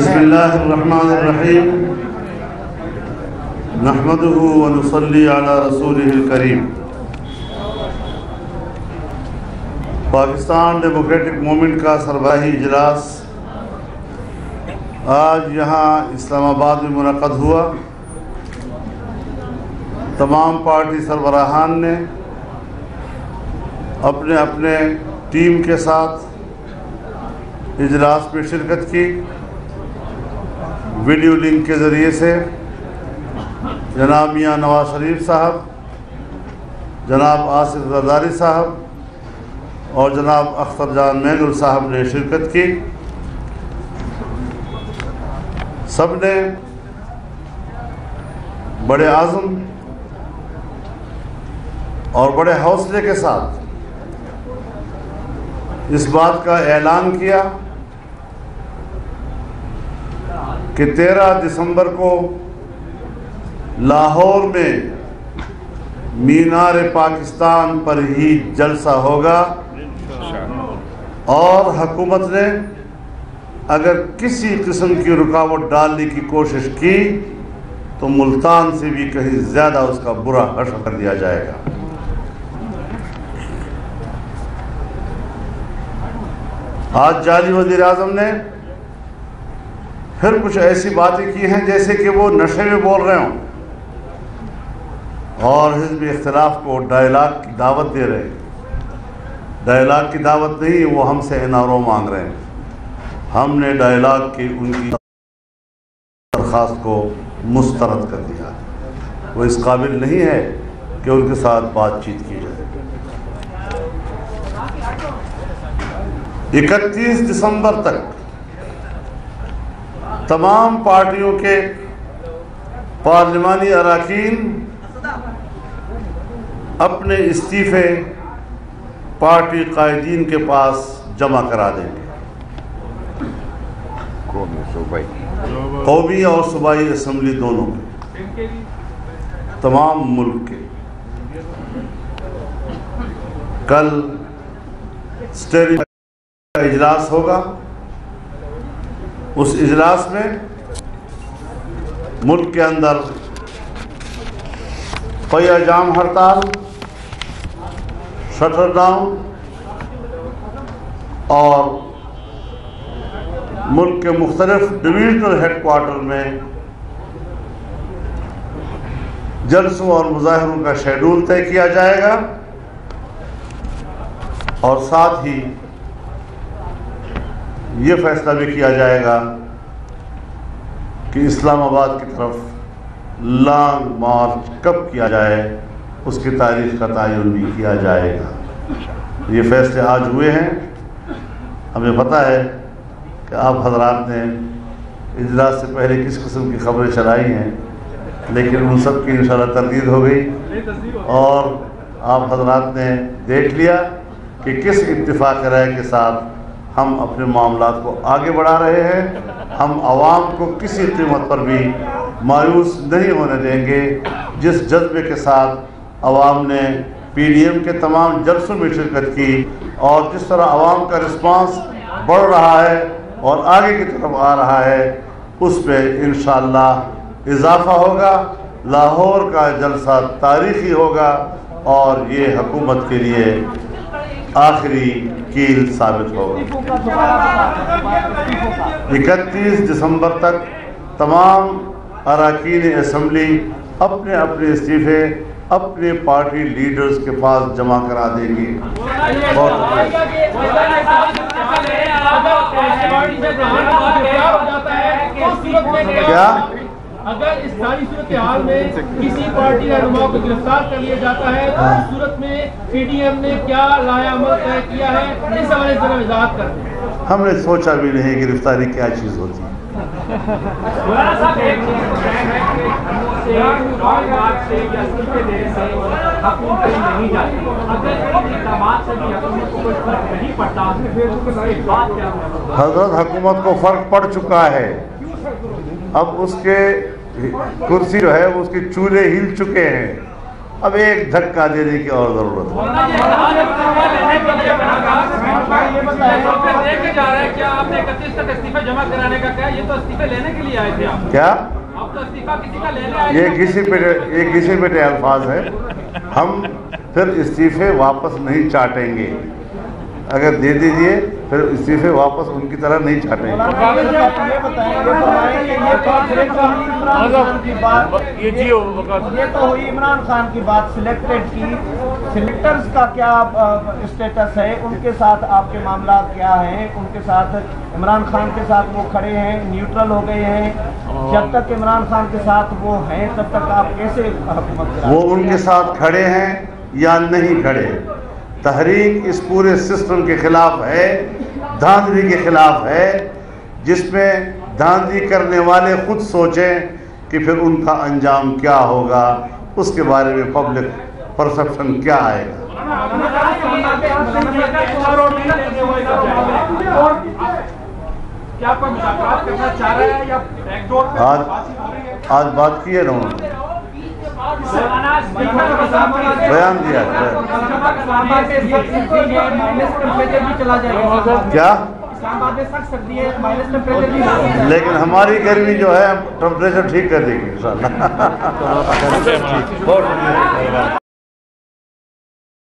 بسم اللہ الرحمن الرحیم نحمدہ ونصلی علی رسولہ الکریم۔ پاکستان ڈیموکریٹک موومنٹ کا سربراہی اجلاس آج یہاں اسلام آباد میں منعقد ہوا۔ تمام پارٹی سربراہان نے اپنے اپنے ٹیم کے ساتھ اجلاس میں شرکت کی۔ ویڈیو لنک کے ذریعے سے جناب میاں نواز شریف صاحب، جناب آصف زرداری صاحب اور جناب اختر جان مینگل صاحب نے شرکت کی۔ سب نے بڑے عزم اور بڑے حوصلے کے ساتھ اس بات کا اعلان کیا کہ 13 دسمبر کو لاہور میں مینار پاکستان پر ہی جلسہ ہوگا، اور حکومت نے اگر کسی قسم کی رکاوٹ ڈالنے کی کوشش کی تو ملتان سے بھی کہیں زیادہ اس کا برا حشر کر دیا جائے گا۔ آج جعلی وزیر اعظم نے پھر کچھ ایسی باتیں کی ہیں جیسے کہ وہ نشے میں بول رہے ہوں اور حزب اختلاف کو ڈائیلاگ کی دعوت دے رہے ہیں۔ ڈائیلاگ کی دعوت نہیں، وہ ہم سے NRO مانگ رہے ہیں۔ ہم نے ڈائیلاگ کی ان کی درخواست کو مسترد کر دیا۔ وہ اس قابل نہیں ہے کہ ان کے ساتھ بات چیت کی جائے۔ 31 دسمبر تک تمام پارٹیوں کے پارلیمانی اراکین اپنے استعفے پارٹی قائدین کے پاس جمع کرا دیں گے، قومی اور صوبائی اسمبلی دونوں کے، تمام ملک کے۔ کل اسٹیئرنگ کا اجلاس ہوگا۔ اس اجلاس میں ملک کے اندر پہیہ جام ہڑتال، شٹر ڈاؤن اور ملک کے مختلف ڈویژنل ہیڈ کوارٹر میں جلسوں اور مظاہروں کا شیڈول طے کیا جائے گا، اور ساتھ ہی یہ فیصلہ بھی کیا جائے گا کہ اسلام آباد کی طرف لانگ مارچ کب کیا جائے، اس کی تاریخ کا تعین بھی کیا جائے گا۔ یہ فیصلے آج ہوئے ہیں۔ ہمیں پتہ ہے کہ آپ حضرات نے اجلاس سے پہلے کس قسم کی خبریں چلائی ہیں، لیکن ان سب کی انشاءاللہ تردید ہو گئی، اور آپ حضرات نے دیکھ لیا کہ کس اتفاق رائے کے ساتھ ہم اپنے معاملات کو آگے بڑھا رہے ہیں۔ ہم عوام کو کسی قیمت پر بھی مایوس نہیں ہونے دیں گے۔ جس جذبے کے ساتھ عوام نے PDM کے تمام جلسوں میں شرکت کی، اور جس طرح عوام کا رسپانس بڑھ رہا ہے اور آگے کی طرف آ رہا ہے، اس پہ انشاءاللہ اضافہ ہوگا۔ لاہور کا جلسہ تاریخی ہوگا، اور یہ حکومت کے لیے آخری کیل ثابت ہوگا۔ 31 دسمبر تک تمام اراکین اسمبلی اپنے اپنے استعفے اپنے پارٹی لیڈرز کے پاس جمع کرا دیں گے۔ کیا اگر اس ساری صورتحال میں کسی پارٹی رہنما کو گرفتار کر لیا جاتا ہے تو اس صورت میں PDM نے کیا رائے عمل طے کیا ہے، اس حوالے سے وضاحت کر دیں۔ ہم نے سوچا بھی نہیں گرفتاری کیا چیز ہوتی ہے۔ حضرت حکومت کو فرق پڑ چکا ہے۔ اب اس کے کرسی جو ہے وہ اس کے چولہے ہل چکے ہیں، اب ایک دھکا دینے کی اور ضرورت ہے۔ کیا یہ کسی پہ الفاظ ہے، ہم پھر استعفے واپس نہیں چاٹیں گے، اگر دے دیجئے پھر استعفے واپس ان کی طرح نہیں چاٹیں گے۔ یہ تو ہوئی عمران خان کی بات سلیکٹڈ کی، سلیکٹرز کا کیا اسٹیٹس ہے، ان کے ساتھ آپ کے معاملات کیا ہیں؟ ان کے ساتھ عمران خان کے ساتھ وہ کھڑے ہیں، نیوٹرل ہو گئے ہیں؟ جب تک عمران خان کے ساتھ وہ ہیں تب تک آپ کیسے حکومت کریں؟ وہ ان کے ساتھ کھڑے ہیں یا نہیں کھڑے؟ تحریک اس پورے سسٹم کے خلاف ہے، دھاندلی کے خلاف ہے، جس میں دھاندلی کرنے والے خود سوچیں کہ پھر ان کا انجام کیا ہوگا، اس کے بارے میں پبلک پرسپشن کیا آئے گا۔ آج بات کی ہے نا انہوں نے، بیان دیا کیا، لیکن ہماری گرمی جو ہے ٹمپریچر ٹھیک کر دے گی انشاءاللہ۔